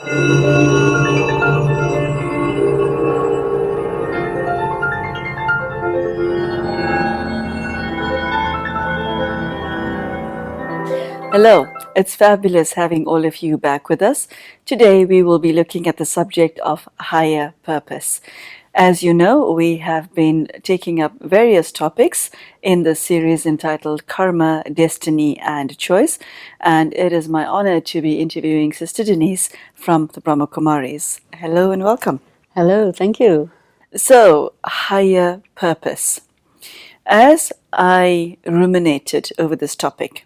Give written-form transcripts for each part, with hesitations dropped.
Hello, it's fabulous having all of you back with us. Today we will be looking at the subject of higher purpose. As you know, we have been taking up various topics in the series entitled Karma, Destiny and Choice, and it is my honor to be interviewing Sister Denise from the Brahma Kumaris. Hello and welcome. Hello, thank you. So, higher purpose. As I ruminated over this topic,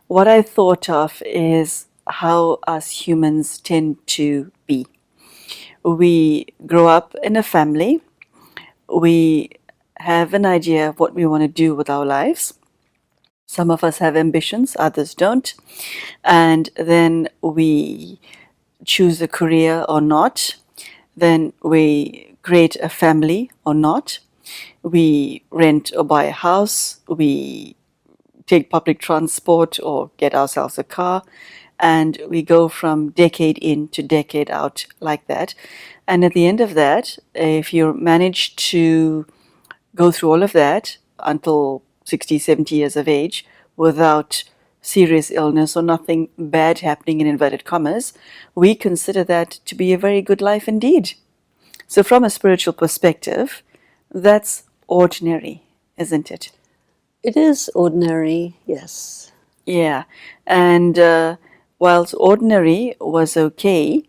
what I thought of is how us humans tend to be. We grow up in a family, we have an idea of what we want to do with our lives. Some of us have ambitions, others don't. And then we choose a career or not. Then we create a family or not. We rent or buy a house. We take public transport or get ourselves a car, and we go from decade in to decade out like that. And at the end of that, if you manage to go through all of that until 60, 70 years of age without serious illness or nothing bad happening in inverted commas, we consider that to be a very good life indeed. So from a spiritual perspective, that's ordinary, isn't it? It is ordinary, yes. Yeah, and whilst ordinary was okay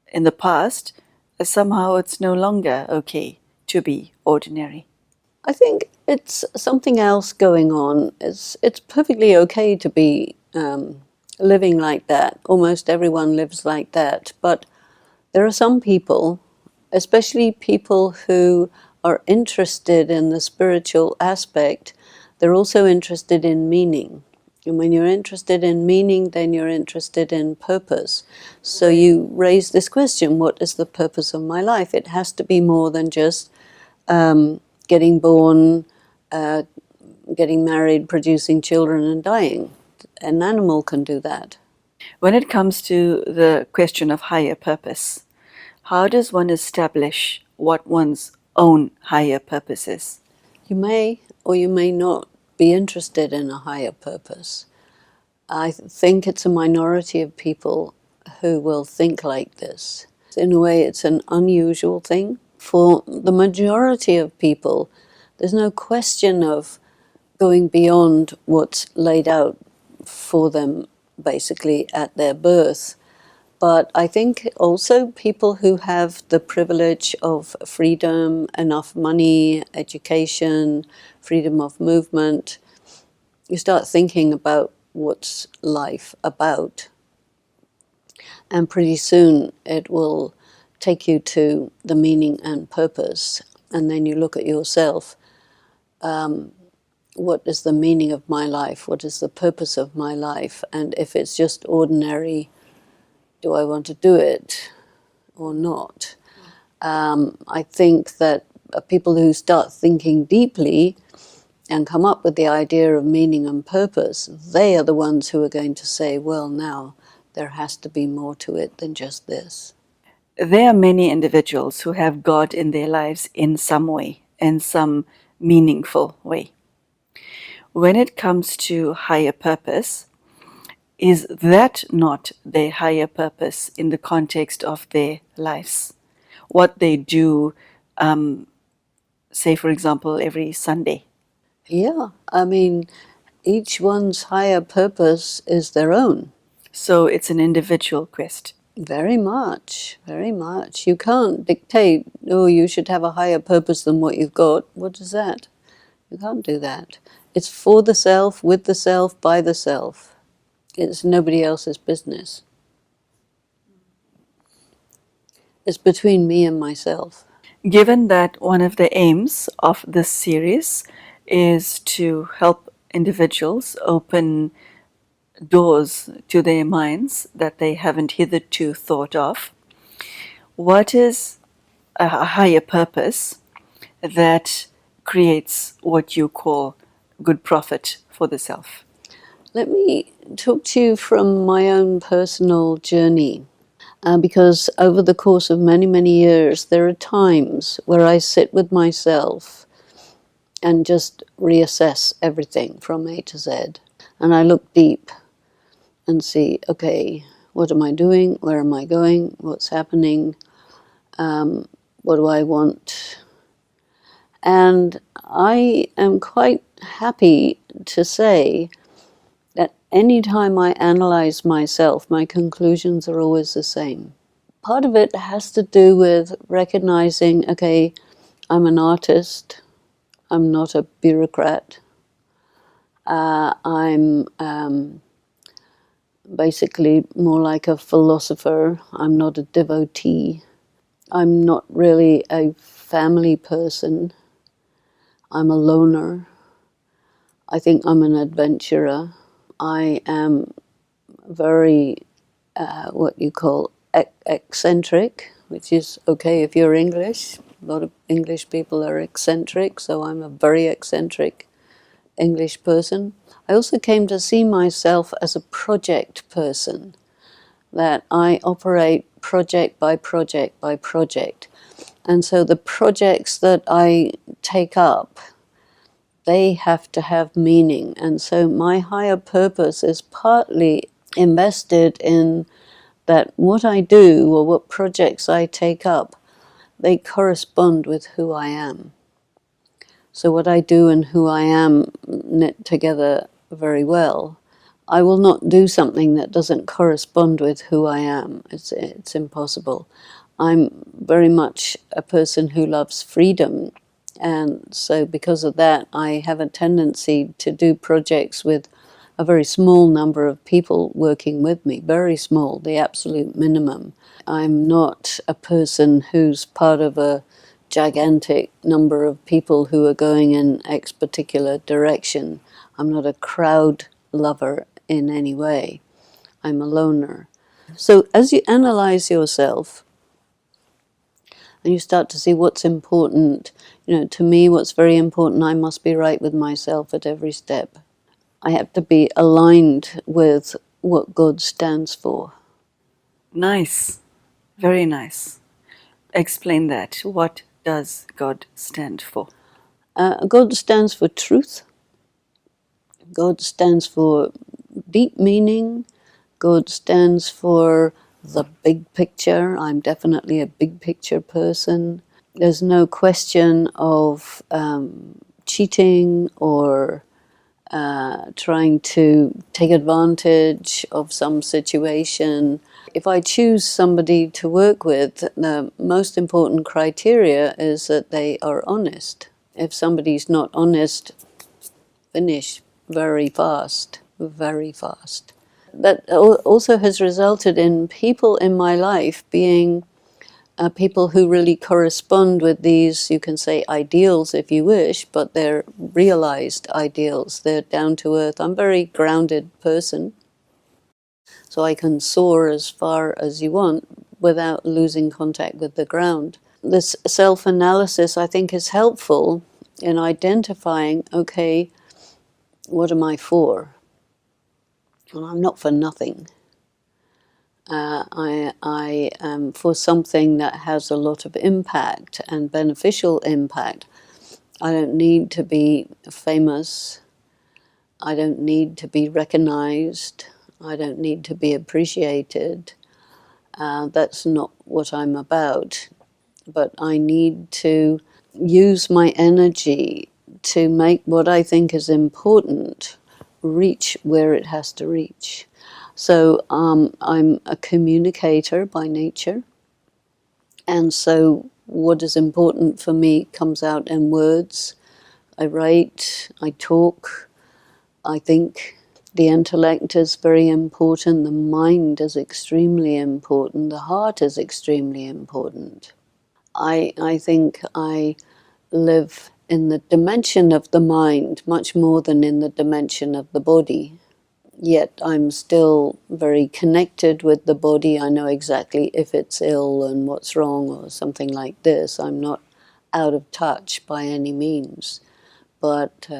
in the past, somehow it's no longer okay to be ordinary. I think it's something else going on. It's perfectly okay to be living like that. Almost everyone lives like that. But there are some people, especially people who are interested in the spiritual aspect, they're also interested in meaning. And when you're interested in meaning, then you're interested in purpose. So you raise this question, what is the purpose of my life? It has to be more than just getting born, getting married, producing children and dying. An animal can do that. When it comes to the question of higher purpose, how does one establish what one's own higher purpose is? You may or you may not be interested in a higher purpose. I think it's a minority of people who will think like this. In a way, it's an unusual thing. For the majority of people, there's no question of going beyond what's laid out for them, basically, at their birth. But I think also people who have the privilege of freedom, enough money, education, freedom of movement, you start thinking about what's life about. And pretty soon it will take you to the meaning and purpose. And then you look at yourself. What is the meaning of my life? What is the purpose of my life? And if it's just ordinary, do I want to do it or not? I think that people who start thinking deeply and come up with the idea of meaning and purpose, they are the ones who are going to say, well, now there has to be more to it than just this. There are many individuals who have God in their lives in some way, in some meaningful way. When it comes to higher purpose, is that not their higher purpose in the context of their lives? What they do, say, for example, every Sunday. Yeah, I mean, each one's higher purpose is their own. So it's an individual quest. Very much, very much. You can't dictate, oh, you should have a higher purpose than what you've got. What is that? You can't do that. It's for the self, with the self, by the self. It's nobody else's business. It's between me and myself. Given that one of the aims of this series is to help individuals open doors to their minds that they haven't hitherto thought of, what is a higher purpose that creates what you call good profit for the self? Let me talk to you from my own personal journey. because over the course of many, many years, there are times where I sit with myself and just reassess everything from A to Z. And I look deep and see, okay, what am I doing? Where am I going? What's happening? What do I want? And I am quite happy to say that any time I analyze myself, my conclusions are always the same. Part of it has to do with recognizing, okay, I'm an artist, I'm not a bureaucrat, I'm basically more like a philosopher, I'm not a devotee, I'm not really a family person, I'm a loner, I think I'm an adventurer, I am very what you call eccentric, which is okay if you're English. A lot of English people are eccentric, so I'm a very eccentric English person. I also came to see myself as a project person, that I operate project by project by project. And so the projects that I take up, they have to have meaning. And so my higher purpose is partly invested in that what I do or what projects I take up, they correspond with who I am. So what I do and who I am knit together very well. I will not do something that doesn't correspond with who I am. It's impossible. I'm very much a person who loves freedom, and so because of that, I have a tendency to do projects with a very small number of people working with me, very small, the absolute minimum. I'm not a person who's part of a gigantic number of people who are going in X particular direction. I'm not a crowd lover in any way. I'm a loner. So as you analyze yourself and you start to see what's important, to me what's very important, I must be right with myself at every step. I have to be aligned with what God stands for. Nice. Very nice. Explain that. What does God stand for? God stands for truth. God stands for deep meaning. God stands for the big picture. I'm definitely a big picture person. There's no question of cheating or trying to take advantage of some situation. If I choose somebody to work with, the most important criteria is that they are honest. If somebody's not honest, finish very fast, very fast. That also has resulted in people in my life being people who really correspond with these, you can say ideals if you wish, but they're realized ideals. They're down to earth. I'm a very grounded person, so I can soar as far as you want without losing contact with the ground. This self-analysis, I think, is helpful in identifying, okay, what am I for? Well, I'm not for nothing. I am for something that has a lot of impact and beneficial impact. I don't need to be famous. I don't need to be recognized. I don't need to be appreciated. That's not what I'm about. But I need to use my energy to make what I think is important reach where it has to reach. So I'm a communicator by nature, and so what is important for me comes out in words. I write, I talk, I think. The intellect is very important, the mind is extremely important, the heart is extremely important. I think I live in the dimension of the mind much more than in the dimension of the body. Yet I'm still very connected with the body. I know exactly if it's ill and what's wrong or something like this. I'm not out of touch by any means. But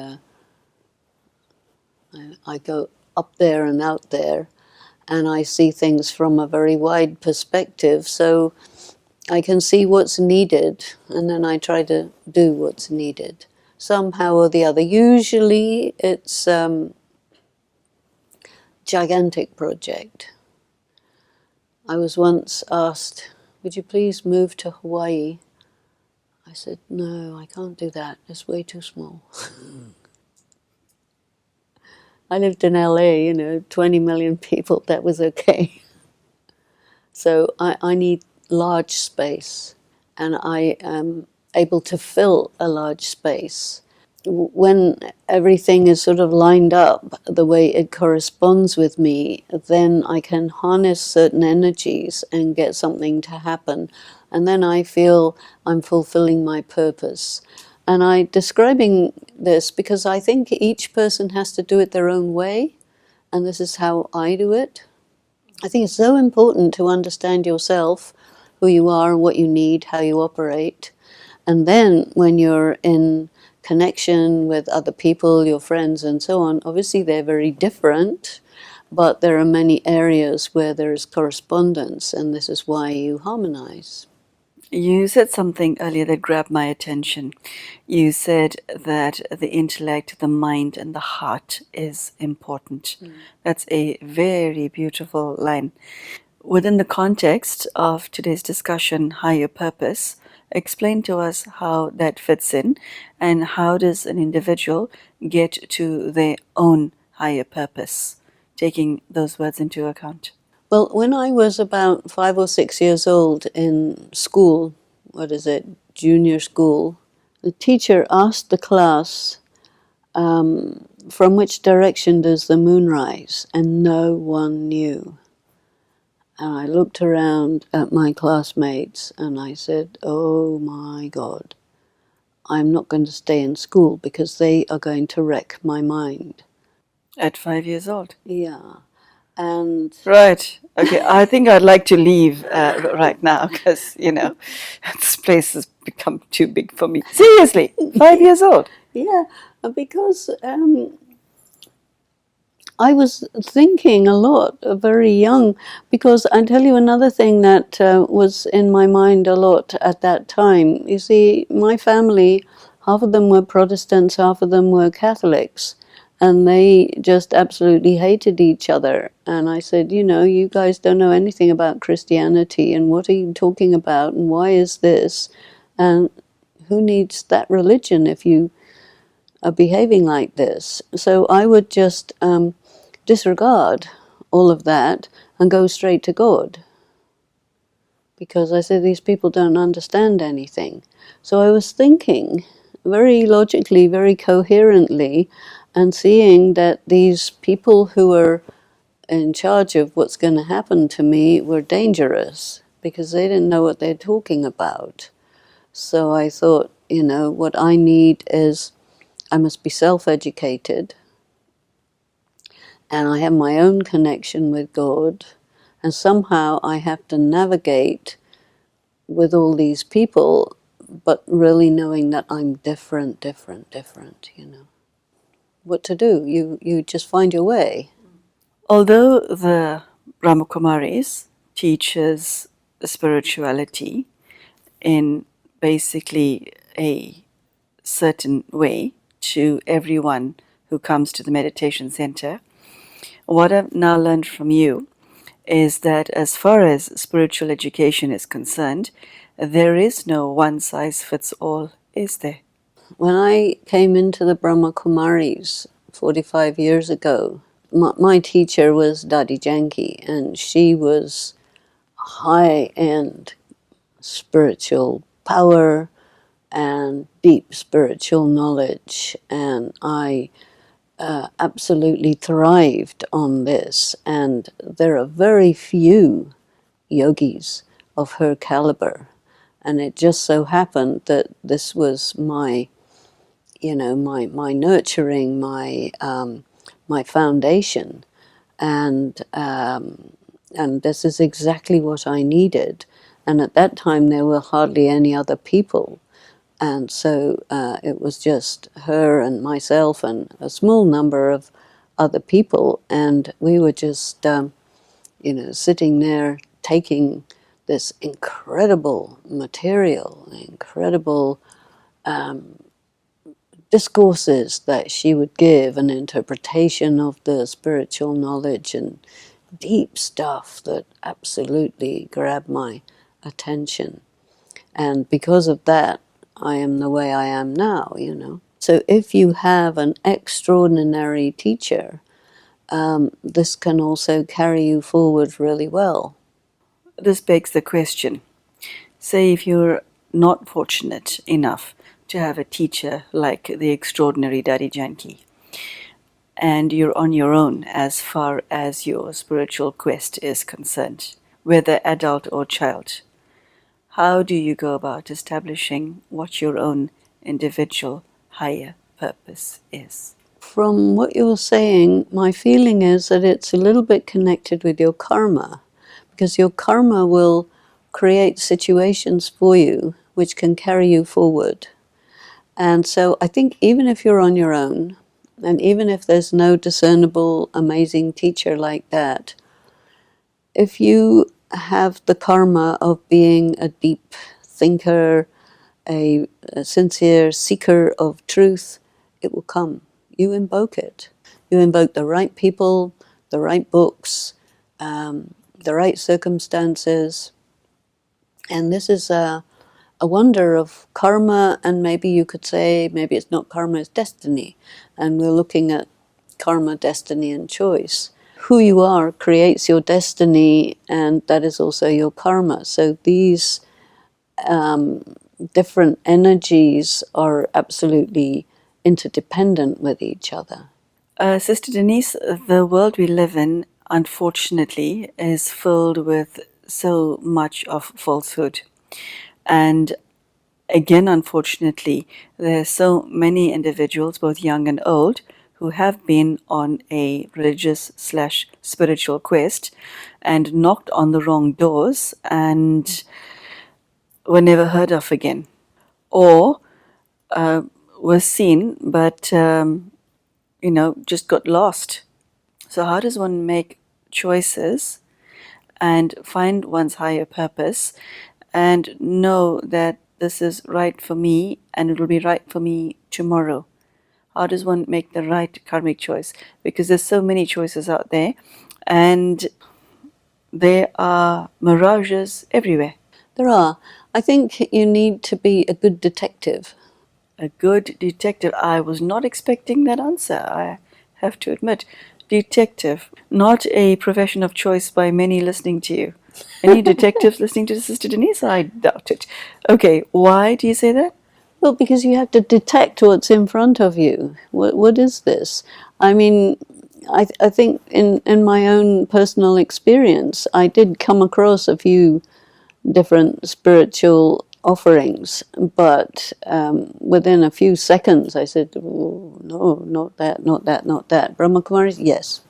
I go up there and out there. and I see things from a very wide perspective, so I can see what's needed, and then I try to do what's needed somehow or the other. Usually it's gigantic project. I was once asked, would you please move to Hawaii? I said, no, I can't do that. It's way too small. I lived in LA, 20 million people. That was okay. So I need large space, and I am able to fill a large space. When everything is sort of lined up the way it corresponds with me, then I can harness certain energies and get something to happen. And then I feel I'm fulfilling my purpose. And I'm describing this because I think each person has to do it their own way. And this is how I do it. I think it's so important to understand yourself, who you are, what you need, how you operate. And then when you're in connection with other people, your friends and so on, obviously they're very different, but there are many areas where there's correspondence, and this is why you harmonize. You said something earlier that grabbed my attention. You said that the intellect, the mind, and the heart is important. That's a very beautiful line. Within the context of today's discussion, higher purpose, explain to us how that fits in, and how does an individual get to their own higher purpose, taking those words into account. Well, when I was about 5 or 6 years old in school, junior school, the teacher asked the class, from which direction does the moon rise? And no one knew. And I looked around at my classmates and I said, oh my God, I'm not going to stay in school because they are going to wreck my mind. At 5 years old? Yeah. And right. Okay. I think I'd like to leave right now because, this place has become too big for me. Seriously, 5 years old. Yeah, because I was thinking a lot, very young, because I tell you another thing that was in my mind a lot at that time. You see, my family, half of them were Protestants, half of them were Catholics, and they just absolutely hated each other. And I said, you guys don't know anything about Christianity, and what are you talking about, and why is this? And who needs that religion if you are behaving like this? So I would just disregard all of that and go straight to God, because I said these people don't understand anything. So I was thinking very logically, very coherently, and seeing that these people who were in charge of what's going to happen to me were dangerous because they didn't know what they're talking about. So I thought, what I need is I must be self-educated, and I have my own connection with God, and somehow I have to navigate with all these people, but really knowing that I'm different. What to do? You just find your way. Although the Brahmakumaris teaches spirituality in basically a certain way to everyone who comes to the meditation center, what I've now learned from you is that as far as spiritual education is concerned, there is no one size fits all, is there? When I came into the Brahma Kumaris 45 years ago, my teacher was Dadi Janki, and she was high-end spiritual power and deep spiritual knowledge, and I absolutely thrived on this. And there are very few yogis of her caliber, and it just so happened that this was my nurturing, my foundation, and this is exactly what I needed. And at that time, there were hardly any other people, and so it was just her and myself and a small number of other people, and we were just sitting there taking this incredible material, incredible discourses that she would give, an interpretation of the spiritual knowledge and deep stuff that absolutely grabbed my attention. And because of that, I am the way I am now. So if you have an extraordinary teacher, this can also carry you forward really well. This begs the question. Say if you're not fortunate enough to have a teacher like the extraordinary Daddy Janki, and you're on your own as far as your spiritual quest is concerned, whether adult or child. How do you go about establishing what your own individual higher purpose is? From what you're saying, my feeling is that it's a little bit connected with your karma, because your karma will create situations for you which can carry you forward. And so I think even if you're on your own, and even if there's no discernible, amazing teacher like that, if you have the karma of being a deep thinker, a sincere seeker of truth, it will come. You invoke it. You invoke the right people, the right books, the right circumstances. And this is a wonder of karma, and maybe you could say, maybe it's not karma, it's destiny. And we're looking at karma, destiny, and choice. Who you are creates your destiny, and that is also your karma. So these different energies are absolutely interdependent with each other. Sister Denise, the world we live in, unfortunately, is filled with so much of falsehood. And again, unfortunately, there are so many individuals, both young and old, who have been on a religious/spiritual quest and knocked on the wrong doors and were never heard of again. Or were seen, but, just got lost. So, how does one make choices and find one's higher purpose and know that this is right for me and it will be right for me tomorrow? How does one make the right karmic choice? Because there's so many choices out there and there are mirages everywhere. There are. I think you need to be a good detective. A good detective. I was not expecting that answer, I have to admit. Detective, not a profession of choice by many listening to you. Any detectives listening to Sister Denise? I doubt it. Okay, why do you say that? Well, because you have to detect what's in front of you. What is this? I mean, I think in my own personal experience, I did come across a few different spiritual offerings, but within a few seconds I said, oh, no, not that, not that, not that. Brahma Kumaris, yes.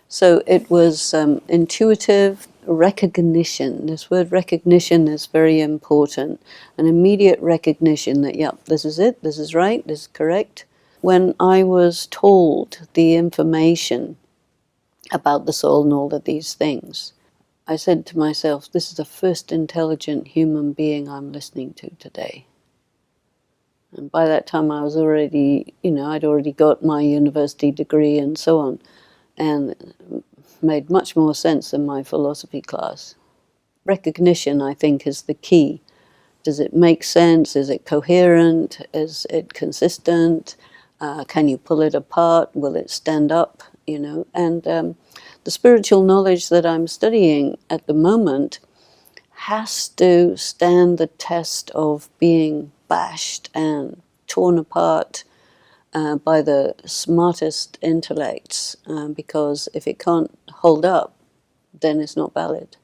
So it was intuitive recognition. This word recognition is very important. An immediate recognition that, yep, this is it, this is right, this is correct. When I was told the information about the soul and all of these things, I said to myself, this is the first intelligent human being I'm listening to today. And by that time I was already, I'd already got my university degree and so on, and made much more sense than my philosophy class. Recognition, I think, is the key. Does it make sense? Is it coherent? Is it consistent? Can you pull it apart? Will it stand up? And the spiritual knowledge that I'm studying at the moment has to stand the test of being bashed and torn apart by the smartest intellects, because if it can't hold up, then it's not valid.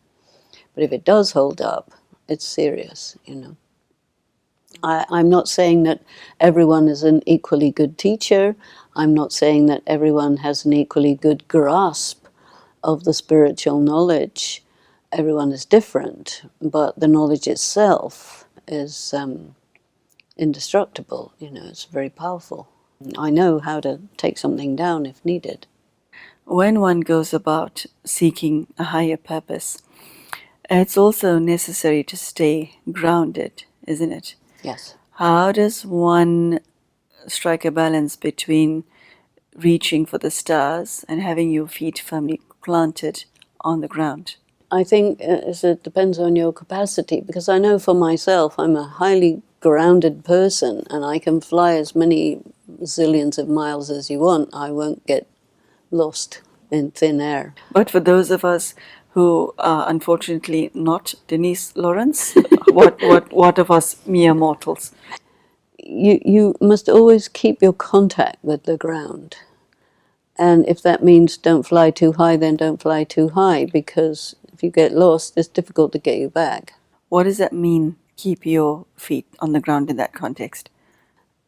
But if it does hold up, it's serious, I'm not saying that everyone is an equally good teacher. I'm not saying that everyone has an equally good grasp of the spiritual knowledge. Everyone is different, but the knowledge itself is indestructible. It's very powerful. I know how to take something down if needed. when one goes about seeking a higher purpose, it's also necessary to stay grounded, isn't it? Yes. How does one strike a balance between reaching for the stars and having your feet firmly planted on the ground? I think it depends on your capacity, because I know for myself I'm a highly grounded person and I can fly as many zillions of miles as you want. I won't get lost in thin air. But for those of us who are unfortunately not Denise Lawrence, what of us mere mortals? You must always keep your contact with the ground. And if that means don't fly too high, then don't fly too high, because if you get lost, it's difficult to get you back. What does that mean, keep your feet on the ground in that context?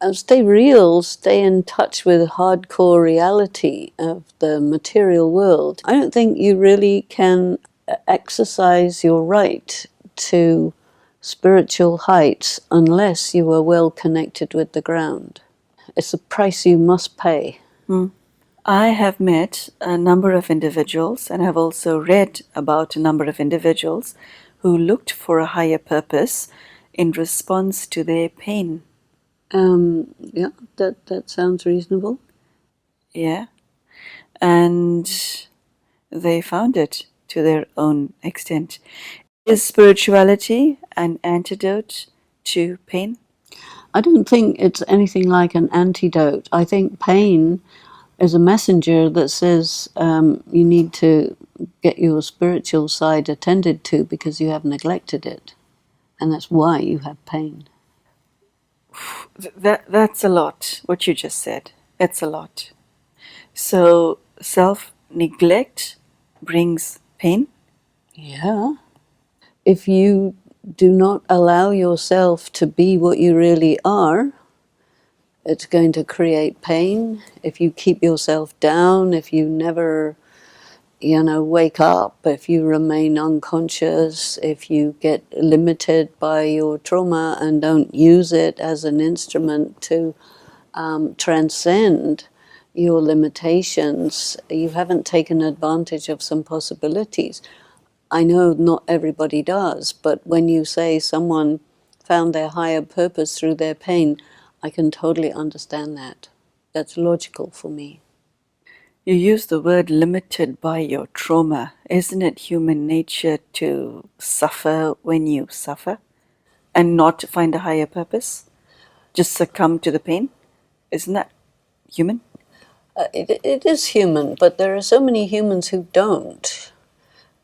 And stay real, stay in touch with hardcore reality of the material world. I don't think you really can exercise your right to spiritual heights unless you are well connected with the ground. It's a price you must pay. I have met a number of individuals and have also read about a number of individuals who looked for a higher purpose in response to their pain. Yeah, that sounds reasonable. Yeah. And they found it to their own extent. Is spirituality an antidote to pain? I don't think it's anything like an antidote. I think pain is a messenger that says you need to get your spiritual side attended to because you have neglected it. And that's why you have pain. That's a lot, what you just said. It's a lot. So self-neglect brings pain? Yeah. If you do not allow yourself to be what you really are, it's going to create pain. If you keep yourself down, if you never, wake up, if you remain unconscious, if you get limited by your trauma and don't use it as an instrument to transcend your limitations, you haven't taken advantage of some possibilities. I know not everybody does, but when you say someone found their higher purpose through their pain, I can totally understand that. That's logical for me. You use the word limited by your trauma. Isn't it human nature to suffer when you suffer and not find a higher purpose? Just succumb to the pain? Isn't that human? It is human, but there are so many humans who don't,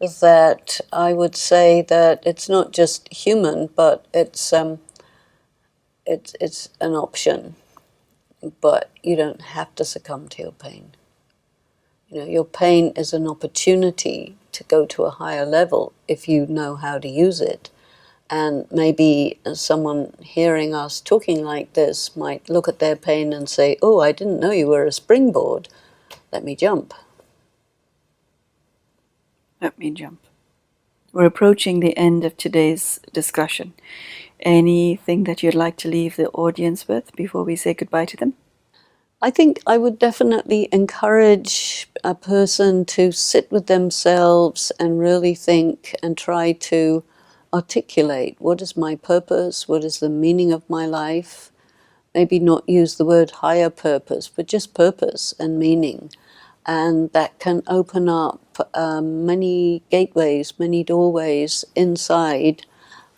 that I would say that it's not just human, but it's an option. But you don't have to succumb to your pain. Your pain is an opportunity to go to a higher level if you know how to use it. And maybe someone hearing us talking like this might look at their pain and say, "Oh, I didn't know you were a springboard. Let me jump." Let me jump. We're approaching the end of today's discussion. Anything that you'd like to leave the audience with before we say goodbye to them? I think I would definitely encourage a person to sit with themselves and really think and try to articulate, what is my purpose? What is the meaning of my life? Maybe not use the word higher purpose, but just purpose and meaning. And that can open up many gateways, many doorways inside.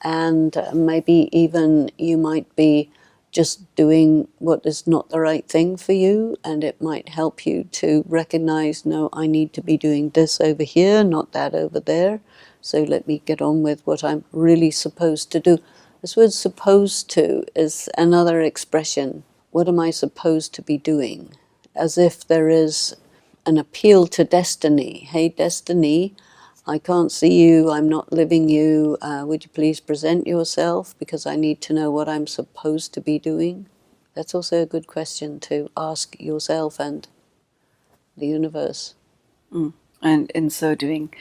And maybe even you might be just doing what is not the right thing for you, and it might help you to recognize, no, I need to be doing this over here, not that over there. So let me get on with what I'm really supposed to do. This word supposed to is another expression. What am I supposed to be doing? As if there is an appeal to destiny. Hey, destiny, I can't see you, I'm not living you. Would you please present yourself, because I need to know what I'm supposed to be doing? That's also a good question to ask yourself and the universe. And in so doing,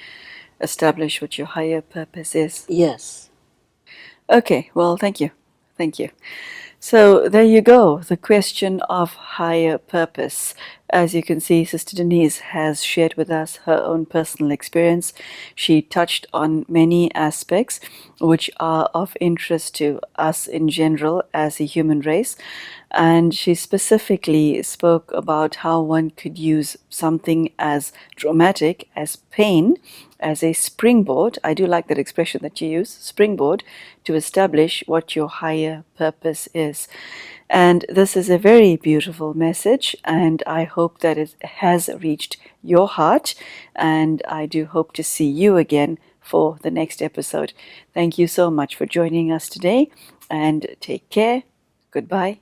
establish what your higher purpose is. Yes. Okay, well, thank you. Thank you. So there you go, the question of higher purpose. As you can see, Sister Denise has shared with us her own personal experience. She touched on many aspects which are of interest to us in general as a human race. And she specifically spoke about how one could use something as traumatic as pain as a springboard. I do like that expression that you use, springboard, to establish what your higher purpose is. And this is a very beautiful message, and I hope that it has reached your heart. And I do hope to see you again for the next episode. Thank you so much for joining us today, and take care. Goodbye.